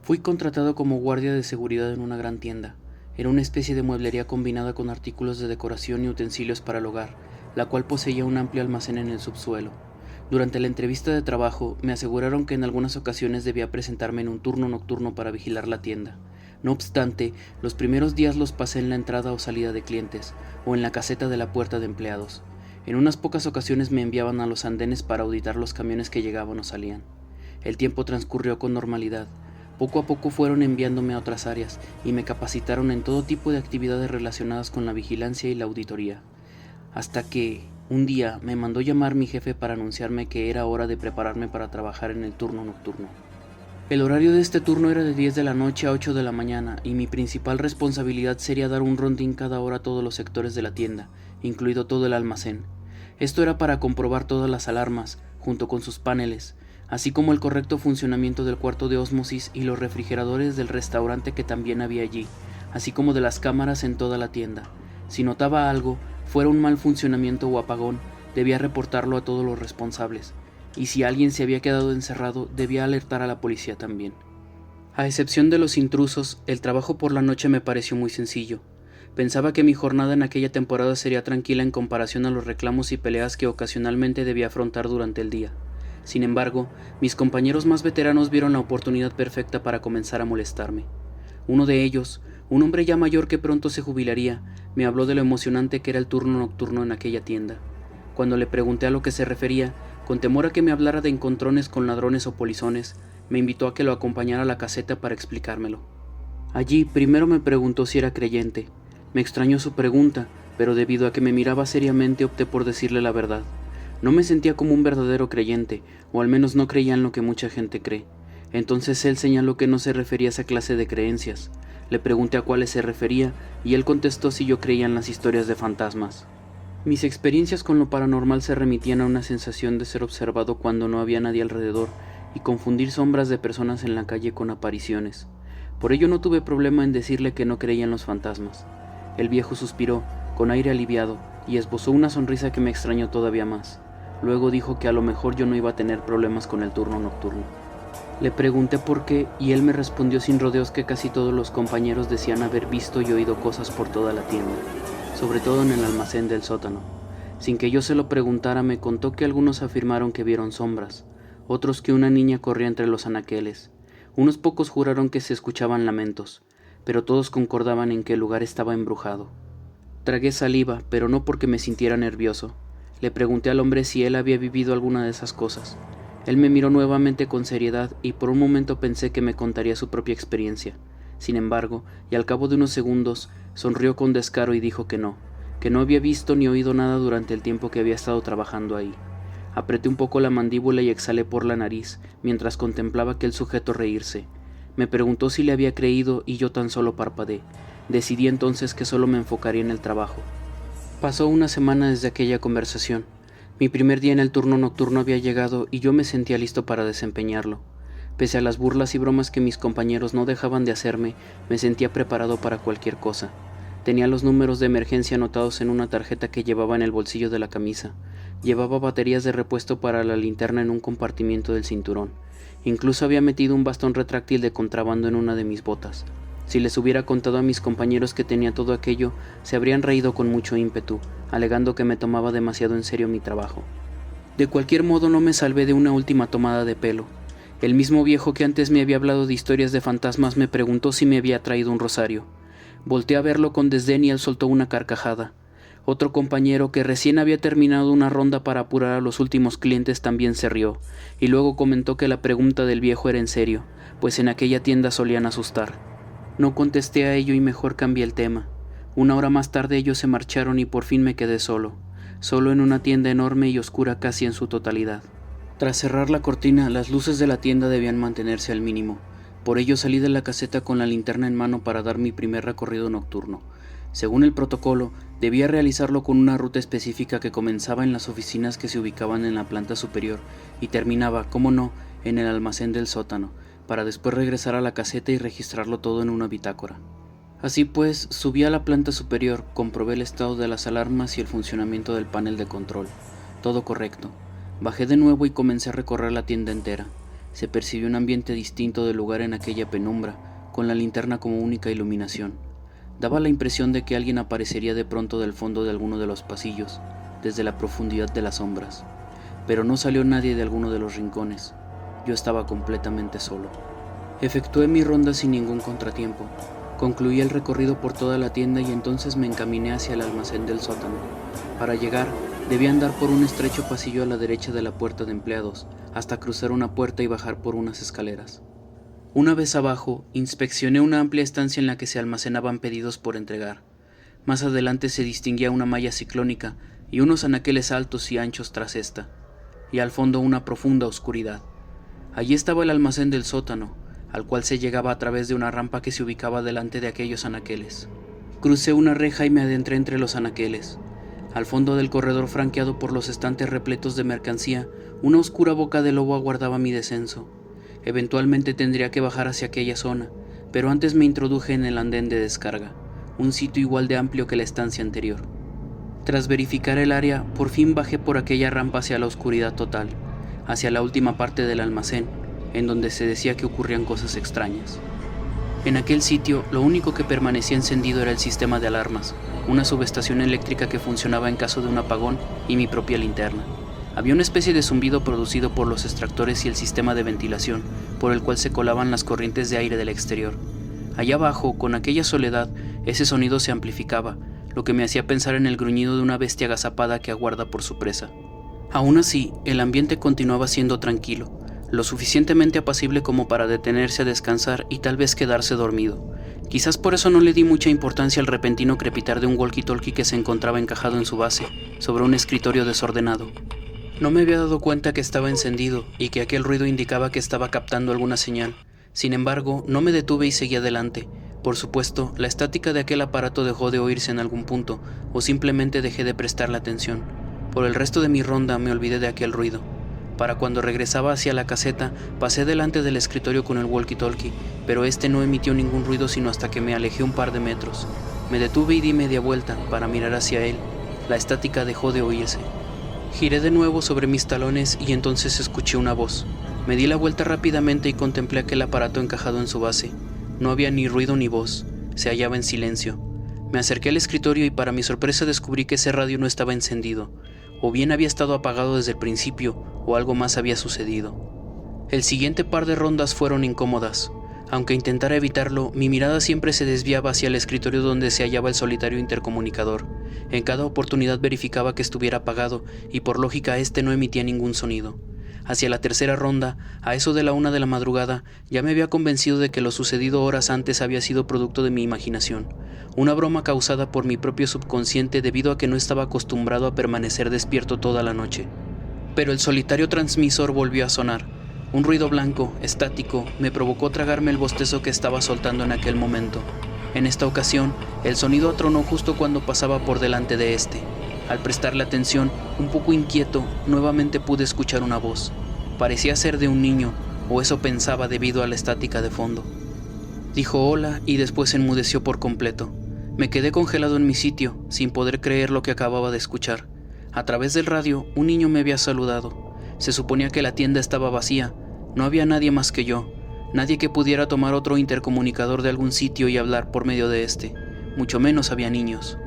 Fui contratado como guardia de seguridad en una gran tienda. Era una especie de mueblería combinada con artículos de decoración y utensilios para el hogar, la cual poseía un amplio almacén en el subsuelo. Durante la entrevista de trabajo, me aseguraron que en algunas ocasiones debía presentarme en un turno nocturno para vigilar la tienda. No obstante, los primeros días los pasé en la entrada o salida de clientes, o en la caseta de la puerta de empleados. En unas pocas ocasiones me enviaban a los andenes para auditar los camiones que llegaban o salían. El tiempo transcurrió con normalidad. Poco a poco fueron enviándome a otras áreas y me capacitaron en todo tipo de actividades relacionadas con la vigilancia y la auditoría. Hasta que, un día, me mandó llamar mi jefe para anunciarme que era hora de prepararme para trabajar en el turno nocturno. El horario de este turno era de 10 de la noche a 8 de la mañana y mi principal responsabilidad sería dar un rondín cada hora a todos los sectores de la tienda, incluido todo el almacén. Esto era para comprobar todas las alarmas, junto con sus paneles, así como el correcto funcionamiento del cuarto de ósmosis y los refrigeradores del restaurante que también había allí, así como de las cámaras en toda la tienda. Si notaba algo, fuera un mal funcionamiento o apagón, debía reportarlo a todos los responsables, y si alguien se había quedado encerrado, debía alertar a la policía también. A excepción de los intrusos, el trabajo por la noche me pareció muy sencillo. Pensaba que mi jornada en aquella temporada sería tranquila en comparación a los reclamos y peleas que ocasionalmente debía afrontar durante el día. Sin embargo, mis compañeros más veteranos vieron la oportunidad perfecta para comenzar a molestarme. Uno de ellos, un hombre ya mayor que pronto se jubilaría, me habló de lo emocionante que era el turno nocturno en aquella tienda. Cuando le pregunté a lo que se refería, con temor a que me hablara de encontrones con ladrones o polizones, me invitó a que lo acompañara a la caseta para explicármelo. Allí primero me preguntó si era creyente. Me extrañó su pregunta, pero debido a que me miraba seriamente opté por decirle la verdad. No me sentía como un verdadero creyente, o al menos no creía en lo que mucha gente cree. Entonces él señaló que no se refería a esa clase de creencias. Le pregunté a cuáles se refería, y él contestó si yo creía en las historias de fantasmas. Mis experiencias con lo paranormal se remitían a una sensación de ser observado cuando no había nadie alrededor, y confundir sombras de personas en la calle con apariciones. Por ello no tuve problema en decirle que no creía en los fantasmas. El viejo suspiró, con aire aliviado, y esbozó una sonrisa que me extrañó todavía más. Luego dijo que a lo mejor yo no iba a tener problemas con el turno nocturno. Le pregunté por qué y él me respondió sin rodeos que casi todos los compañeros decían haber visto y oído cosas por toda la tienda, sobre todo en el almacén del sótano. Sin que yo se lo preguntara, me contó que algunos afirmaron que vieron sombras, otros que una niña corría entre los anaqueles. Unos pocos juraron que se escuchaban lamentos, pero todos concordaban en que el lugar estaba embrujado. Tragué saliva, pero no porque me sintiera nervioso. Le pregunté al hombre si él había vivido alguna de esas cosas. Él me miró nuevamente con seriedad y por un momento pensé que me contaría su propia experiencia. Sin embargo, y al cabo de unos segundos, sonrió con descaro y dijo que no había visto ni oído nada durante el tiempo que había estado trabajando ahí. Apreté un poco la mandíbula y exhalé por la nariz, mientras contemplaba a aquel sujeto reírse. Me preguntó si le había creído y yo tan solo parpadeé. Decidí entonces que solo me enfocaría en el trabajo. Pasó una semana desde aquella conversación. Mi primer día en el turno nocturno había llegado y yo me sentía listo para desempeñarlo. Pese a las burlas y bromas que mis compañeros no dejaban de hacerme, me sentía preparado para cualquier cosa. Tenía los números de emergencia anotados en una tarjeta que llevaba en el bolsillo de la camisa. Llevaba baterías de repuesto para la linterna en un compartimiento del cinturón. Incluso había metido un bastón retráctil de contrabando en una de mis botas. Si les hubiera contado a mis compañeros que tenía todo aquello, se habrían reído con mucho ímpetu, alegando que me tomaba demasiado en serio mi trabajo. De cualquier modo no me salvé de una última tomada de pelo. El mismo viejo que antes me había hablado de historias de fantasmas me preguntó si me había traído un rosario. Volteé a verlo con desdén y él soltó una carcajada. Otro compañero que recién había terminado una ronda para apurar a los últimos clientes también se rió, y luego comentó que la pregunta del viejo era en serio, pues en aquella tienda solían asustar. No contesté a ello y mejor cambié el tema. Una hora más tarde ellos se marcharon y por fin me quedé solo en una tienda enorme y oscura casi en su totalidad. Tras cerrar la cortina, las luces de la tienda debían mantenerse al mínimo. Por ello salí de la caseta con la linterna en mano para dar mi primer recorrido nocturno. Según el protocolo, debía realizarlo con una ruta específica que comenzaba en las oficinas que se ubicaban en la planta superior y terminaba, como no, en el almacén del sótano, para después regresar a la caseta y registrarlo todo en una bitácora. Así pues, subí a la planta superior, comprobé el estado de las alarmas y el funcionamiento del panel de control. Todo correcto. Bajé de nuevo y comencé a recorrer la tienda entera. Se percibió un ambiente distinto del lugar en aquella penumbra, con la linterna como única iluminación. Daba la impresión de que alguien aparecería de pronto del fondo de alguno de los pasillos, desde la profundidad de las sombras. Pero no salió nadie de alguno de los rincones. Yo estaba completamente solo. Efectué mi ronda sin ningún contratiempo. Concluí el recorrido por toda la tienda y entonces me encaminé hacia el almacén del sótano. Para llegar, debía andar por un estrecho pasillo a la derecha de la puerta de empleados, hasta cruzar una puerta y bajar por unas escaleras. Una vez abajo, inspeccioné una amplia estancia en la que se almacenaban pedidos por entregar. Más adelante se distinguía una malla ciclónica y unos anaqueles altos y anchos tras esta, y al fondo una profunda oscuridad. Allí estaba el almacén del sótano, al cual se llegaba a través de una rampa que se ubicaba delante de aquellos anaqueles. Crucé una reja y me adentré entre los anaqueles. Al fondo del corredor, franqueado por los estantes repletos de mercancía, una oscura boca de lobo aguardaba mi descenso. Eventualmente tendría que bajar hacia aquella zona, pero antes me introduje en el andén de descarga, un sitio igual de amplio que la estancia anterior. Tras verificar el área, por fin bajé por aquella rampa hacia la oscuridad total, hacia la última parte del almacén, en donde se decía que ocurrían cosas extrañas. En aquel sitio, lo único que permanecía encendido era el sistema de alarmas, una subestación eléctrica que funcionaba en caso de un apagón y mi propia linterna. Había una especie de zumbido producido por los extractores y el sistema de ventilación, por el cual se colaban las corrientes de aire del exterior. Allá abajo, con aquella soledad, ese sonido se amplificaba, lo que me hacía pensar en el gruñido de una bestia agazapada que aguarda por su presa. Aún así, el ambiente continuaba siendo tranquilo, lo suficientemente apacible como para detenerse a descansar y tal vez quedarse dormido. Quizás por eso no le di mucha importancia al repentino crepitar de un walkie-talkie que se encontraba encajado en su base, sobre un escritorio desordenado. No me había dado cuenta que estaba encendido y que aquel ruido indicaba que estaba captando alguna señal. Sin embargo, no me detuve y seguí adelante. Por supuesto, la estática de aquel aparato dejó de oírse en algún punto, o simplemente dejé de prestarle atención. Por el resto de mi ronda me olvidé de aquel ruido. Para cuando regresaba hacia la caseta, pasé delante del escritorio con el walkie-talkie, pero este no emitió ningún ruido sino hasta que me alejé un par de metros. Me detuve y di media vuelta para mirar hacia él. La estática dejó de oírse. Giré de nuevo sobre mis talones y entonces escuché una voz. Me di la vuelta rápidamente y contemplé aquel aparato encajado en su base. No había ni ruido ni voz, se hallaba en silencio. Me acerqué al escritorio y para mi sorpresa descubrí que ese radio no estaba encendido. O bien había estado apagado desde el principio, o algo más había sucedido. El siguiente par de rondas fueron incómodas. Aunque intentara evitarlo, mi mirada siempre se desviaba hacia el escritorio donde se hallaba el solitario intercomunicador. En cada oportunidad verificaba que estuviera apagado, y por lógica este no emitía ningún sonido. Hacia la tercera ronda, a eso de la 1 de la madrugada, ya me había convencido de que lo sucedido horas antes había sido producto de mi imaginación, una broma causada por mi propio subconsciente debido a que no estaba acostumbrado a permanecer despierto toda la noche. Pero el solitario transmisor volvió a sonar. Un ruido blanco, estático, me provocó tragarme el bostezo que estaba soltando en aquel momento. En esta ocasión, el sonido atronó justo cuando pasaba por delante de este. Al prestarle atención, un poco inquieto, nuevamente pude escuchar una voz. Parecía ser de un niño, o eso pensaba debido a la estática de fondo. Dijo hola y después enmudeció por completo. Me quedé congelado en mi sitio, sin poder creer lo que acababa de escuchar. A través del radio, un niño me había saludado. Se suponía que la tienda estaba vacía, no había nadie más que yo, nadie que pudiera tomar otro intercomunicador de algún sitio y hablar por medio de este, mucho menos había niños.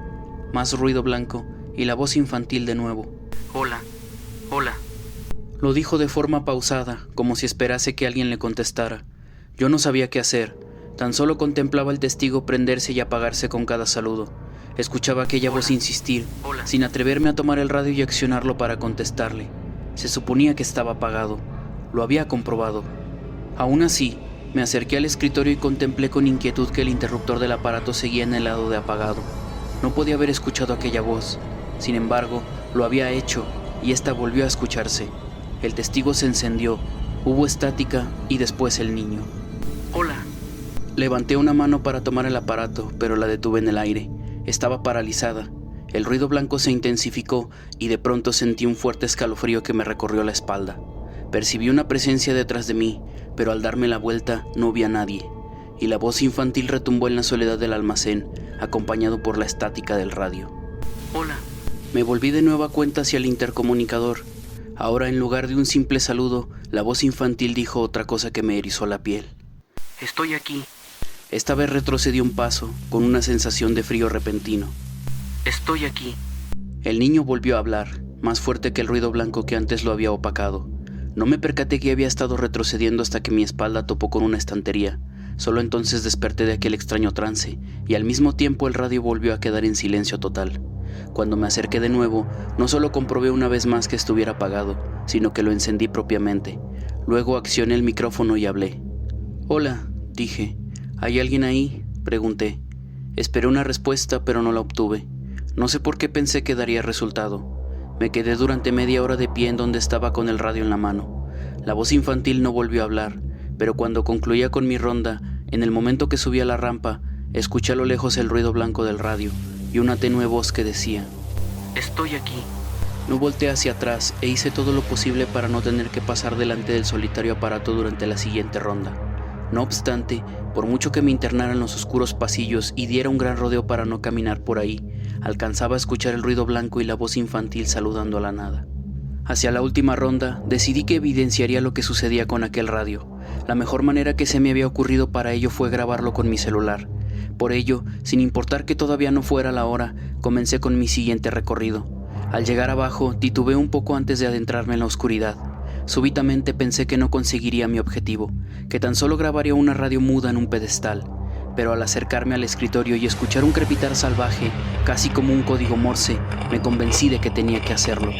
Más ruido blanco y la voz infantil de nuevo. Hola, hola. Lo dijo de forma pausada, como si esperase que alguien le contestara. Yo no sabía qué hacer, tan solo contemplaba al testigo prenderse y apagarse con cada saludo. Escuchaba aquella voz insistir, sin atreverme a tomar el radio y accionarlo para contestarle. Se suponía que estaba apagado, lo había comprobado. Aún así, me acerqué al escritorio y contemplé con inquietud que el interruptor del aparato seguía en el lado de apagado. No podía haber escuchado aquella voz, sin embargo, lo había hecho y esta volvió a escucharse. El testigo se encendió, hubo estática y después el niño. Hola. Levanté una mano para tomar el aparato, pero la detuve en el aire. Estaba paralizada. El ruido blanco se intensificó y de pronto sentí un fuerte escalofrío que me recorrió la espalda. Percibí una presencia detrás de mí, pero al darme la vuelta no vi a nadie, y la voz infantil retumbó en la soledad del almacén, acompañado por la estática del radio. Hola. Me volví de nueva cuenta hacia el intercomunicador. Ahora, en lugar de un simple saludo, la voz infantil dijo otra cosa que me erizó la piel. «Estoy aquí». Esta vez retrocedí un paso, con una sensación de frío repentino. «Estoy aquí». El niño volvió a hablar, más fuerte que el ruido blanco que antes lo había opacado. No me percaté que había estado retrocediendo hasta que mi espalda topó con una estantería. Solo entonces desperté de aquel extraño trance, y al mismo tiempo el radio volvió a quedar en silencio total. Cuando me acerqué de nuevo, no solo comprobé una vez más que estuviera apagado, sino que lo encendí propiamente. Luego accioné el micrófono y hablé. «Hola», dije. «¿Hay alguien ahí?», pregunté. Esperé una respuesta, pero no la obtuve. No sé por qué pensé que daría resultado. Me quedé durante media hora de pie en donde estaba con el radio en la mano. La voz infantil no volvió a hablar, pero cuando concluía con mi ronda, en el momento que subí a la rampa, escuché a lo lejos el ruido blanco del radio y una tenue voz que decía: «Estoy aquí». No volteé hacia atrás e hice todo lo posible para no tener que pasar delante del solitario aparato durante la siguiente ronda. No obstante, por mucho que me internara en los oscuros pasillos y diera un gran rodeo para no caminar por ahí, alcanzaba a escuchar el ruido blanco y la voz infantil saludando a la nada. Hacia la última ronda, decidí que evidenciaría lo que sucedía con aquel radio. La mejor manera que se me había ocurrido para ello fue grabarlo con mi celular. Por ello, sin importar que todavía no fuera la hora, comencé con mi siguiente recorrido. Al llegar abajo, titubeé un poco antes de adentrarme en la oscuridad. Súbitamente pensé que no conseguiría mi objetivo, que tan solo grabaría una radio muda en un pedestal. Pero al acercarme al escritorio y escuchar un crepitar salvaje, casi como un código Morse, me convencí de que tenía que hacerlo.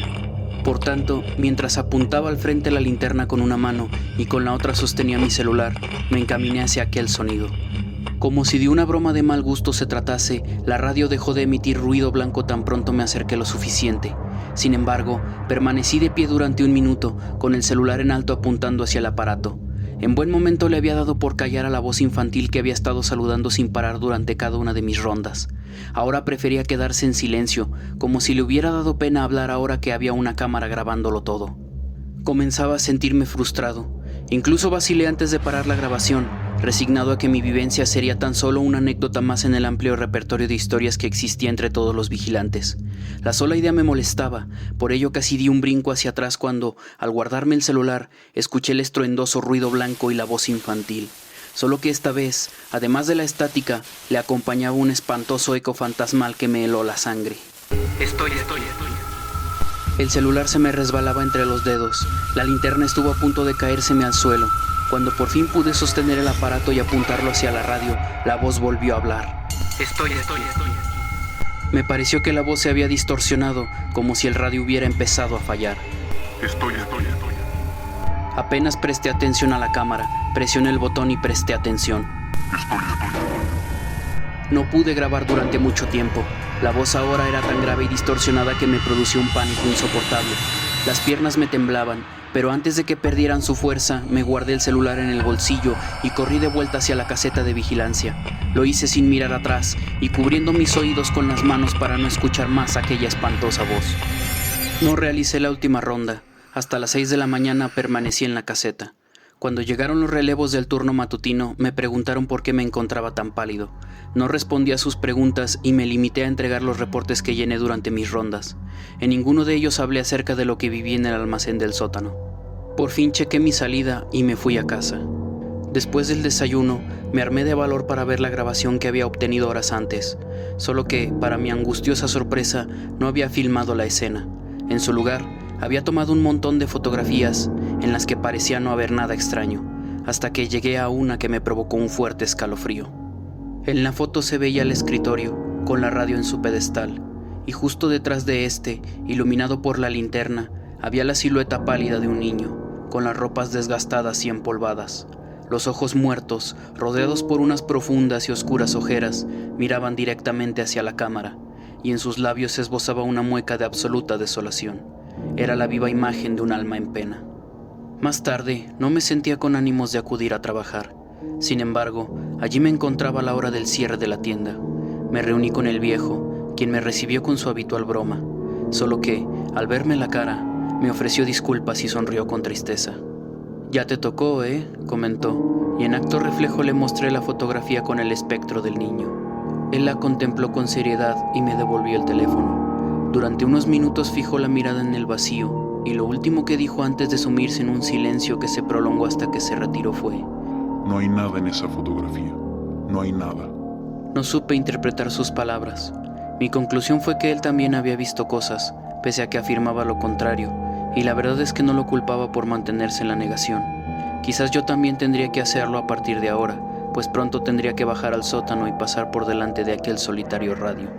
Por tanto, mientras apuntaba al frente la linterna con una mano y con la otra sostenía mi celular, me encaminé hacia aquel sonido. Como si de una broma de mal gusto se tratase, la radio dejó de emitir ruido blanco tan pronto me acerqué lo suficiente. Sin embargo, permanecí de pie durante un minuto, con el celular en alto apuntando hacia el aparato. En buen momento le había dado por callar a la voz infantil que había estado saludando sin parar durante cada una de mis rondas. Ahora prefería quedarse en silencio, como si le hubiera dado pena hablar ahora que había una cámara grabándolo todo. Comenzaba a sentirme frustrado. Incluso vacilé antes de parar la grabación, resignado a que mi vivencia sería tan solo una anécdota más en el amplio repertorio de historias que existía entre todos los vigilantes. La sola idea me molestaba, por ello casi di un brinco hacia atrás cuando, al guardarme el celular, escuché el estruendoso ruido blanco y la voz infantil. Solo que esta vez, además de la estática, le acompañaba un espantoso eco fantasmal que me heló la sangre. Estoy. El celular se me resbalaba entre los dedos. La linterna estuvo a punto de caérseme al suelo. Cuando por fin pude sostener el aparato y apuntarlo hacia la radio, la voz volvió a hablar. Estoy. Me pareció que la voz se había distorsionado, como si el radio hubiera empezado a fallar. Estoy. Apenas presté atención a la cámara, presioné el botón y presté atención. Estoy. No pude grabar durante mucho tiempo. La voz ahora era tan grave y distorsionada que me producía un pánico insoportable. Las piernas me temblaban, pero antes de que perdieran su fuerza, me guardé el celular en el bolsillo y corrí de vuelta hacia la caseta de vigilancia. Lo hice sin mirar atrás y cubriendo mis oídos con las manos para no escuchar más aquella espantosa voz. No realicé la última ronda. Hasta las 6 de la mañana permanecí en la caseta. Cuando llegaron los relevos del turno matutino, me preguntaron por qué me encontraba tan pálido. No respondí a sus preguntas y me limité a entregar los reportes que llené durante mis rondas. En ninguno de ellos hablé acerca de lo que viví en el almacén del sótano. Por fin chequé mi salida y me fui a casa. Después del desayuno, me armé de valor para ver la grabación que había obtenido horas antes, solo que, para mi angustiosa sorpresa, no había filmado la escena. En su lugar, había tomado un montón de fotografías en las que parecía no haber nada extraño, hasta que llegué a una que me provocó un fuerte escalofrío. En la foto se veía el escritorio, con la radio en su pedestal, y justo detrás de este, iluminado por la linterna, había la silueta pálida de un niño, con las ropas desgastadas y empolvadas. Los ojos muertos, rodeados por unas profundas y oscuras ojeras, miraban directamente hacia la cámara, y en sus labios se esbozaba una mueca de absoluta desolación. Era la viva imagen de un alma en pena. Más tarde, no me sentía con ánimos de acudir a trabajar. Sin embargo, allí me encontraba a la hora del cierre de la tienda. Me reuní con el viejo, quien me recibió con su habitual broma, solo que, al verme la cara, me ofreció disculpas y sonrió con tristeza. «Ya te tocó, comentó, y en acto reflejo le mostré la fotografía con el espectro del niño. Él la contempló con seriedad y me devolvió el teléfono. Durante unos minutos fijó la mirada en el vacío, y lo último que dijo antes de sumirse en un silencio que se prolongó hasta que se retiró fue: No hay nada en esa fotografía. No hay nada. No supe interpretar sus palabras. Mi conclusión fue que él también había visto cosas, pese a que afirmaba lo contrario, y la verdad es que no lo culpaba por mantenerse en la negación. Quizás yo también tendría que hacerlo a partir de ahora, pues pronto tendría que bajar al sótano y pasar por delante de aquel solitario radio.